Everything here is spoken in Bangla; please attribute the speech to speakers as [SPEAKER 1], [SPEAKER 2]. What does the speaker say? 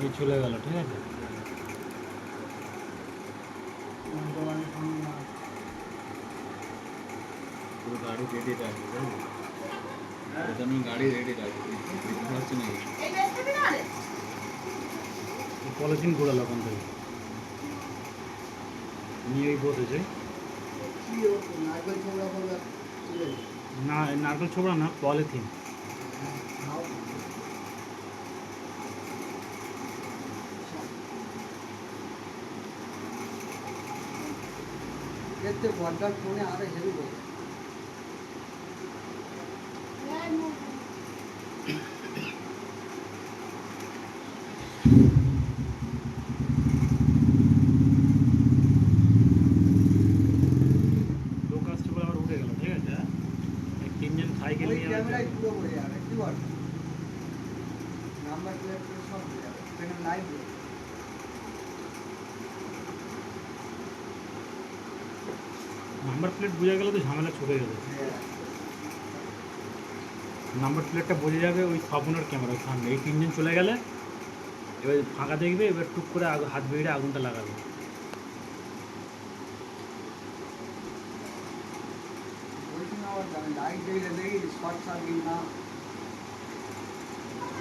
[SPEAKER 1] এই চলে গেল, ঠিক আছে।
[SPEAKER 2] পুরো গাড়ি রেডি রাখবে, তাই না? এটা আমি গাড়ি রেডি রাখবি, বুঝতে পারছি না।
[SPEAKER 1] পলিথিন ঘোরালো ওখান থেকে নিয়ে বসেছে। না, নারকেল ছোবড়া না, পলিথিন।
[SPEAKER 3] বড্ডার ফোনে আরে হেভি বলে
[SPEAKER 1] লোক আসছে বলে আবার উঠে গেল, ঠিক আছে। তিনজন সাইকেল নিয়ে
[SPEAKER 3] ক্যামেরায় পুরো বলে যাবে কি বল নাম্বার প্লেট সব বলে যাবে এখানে লাইভ
[SPEAKER 1] নাম্বার প্লেট বোঝা গেলে তো ঝামেলা ছুটে যাবে। নাম্বার প্লেটটা বোঝা যাবে ওই স্বপ্নের ক্যামেরার সামনে। এই তিনজন চলে গেলে এবার ফাঁকা দেখবে, এবার টুক করে হাত বেড়ে আগুনটা লাগাবে।
[SPEAKER 3] লাইট দেখি শর্ট সার্কিট না